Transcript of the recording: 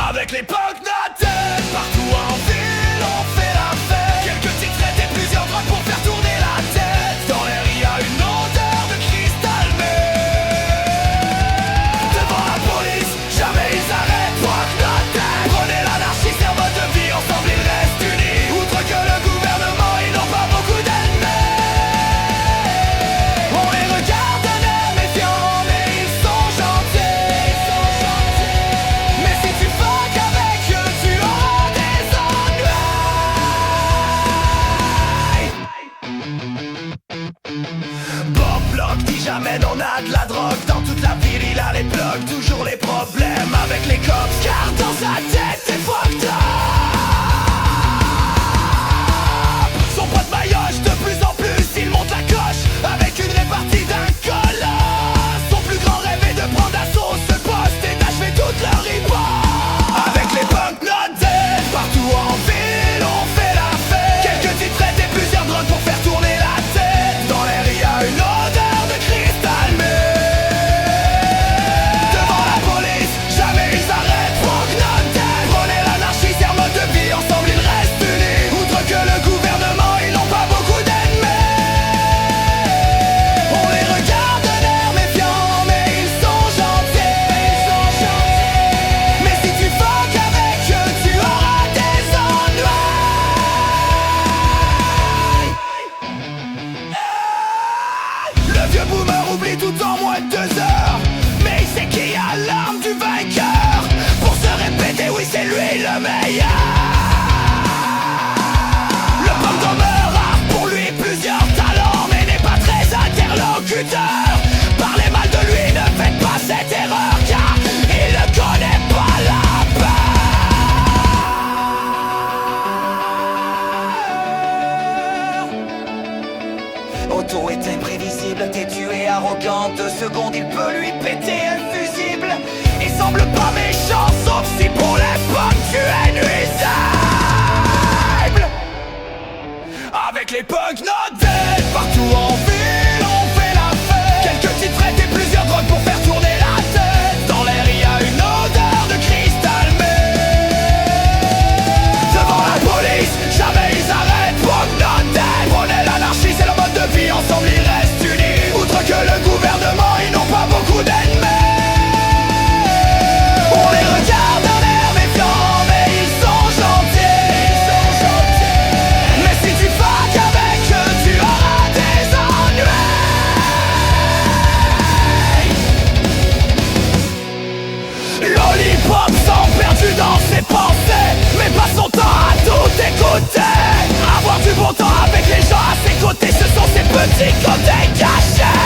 Avec les Punknoten, partout en ville on fait la fête. Quelques titres et plusieurs drogues pour faire tourner la tête. Dans l'air il y a une odeur de cristal mais devant la police, jamais ils arrêtent. Punknoten, prenez l'anarchie, c'est un mode de vie, ensemble ils restent unis. Outre que le gouvernement, ils n'ont pas beaucoup d'ennemis. On les regarde d'un air méfiant, mais ils sont gentils. Mais si tu fuck avec eux, tu auras des ennuis. Bob Block dit jamais on a de la drogue. Dans toute la ville il a les blocs, toujours les problèmes avec les cops. Car dans sa tête c'est fucked up. Son pote maillotche de plus en plus, il monte la coche avec une répartie d'un colosse. Son plus grand rêve est de prendre l'assaut ce poste et d'achever toute leur riposte. Avec les Punknoten, partout en ville on fait la fête. Quelques titres et plusieurs drogues pour faire tourner la tête. Dans l'air il y a une odeur de cristal mais devant la police, jamais ils arrêtent. Punknoten, prenez l'anarchie, c'est un mode de vie, ensemble ils restent unis. Outre que le gouvernement, ils n'ont pas beaucoup d'ennemis. On les regarde d'un air méfiant, mais ils sont gentils. Mais si tu fuck avec eux, tu auras des ennuis. Le vieux boomer oublie tout en moins de 2 heures, mais il sait qu'il y a l'arme du vainqueur. Pour se répéter, oui c'est lui le meilleur. Le punk demeure rare pour lui, plusieurs talents, mais n'est pas très interlocuteur. Parlez mal de lui, ne faites pas cette erreur, car il ne connaît pas la peur. Otto est imprévisible, têtu et arrogant. 2 secondes, il peut lui péter un fusible. Il semble pas méchant, sauf si pour les punks tu es nuisible. Avec les Punknoten, partout en ville on fait la fête. Quelques titres et plusieurs drogues pour faire tourner la tête. Dans l'air il y a une odeur de cristal mais devant la police, jamais ils arrêtent. Punknoten, prenez l'anarchie, c'est le mode de vie, ensemble ils restent unis. Outre que le gouvernement, ils n'ont pas beaucoup d'ennemis. On les regarde d'un air méfiant, mais ils sont gentils. Mais si tu fuck avec eux, tu auras des ennuis. Lollipop semble perdu dans ses pensées, mais passe son temps à tout écouter. Avoir du bon temps avec les gens à ses côtés, ce sont ses petits côtés cachés.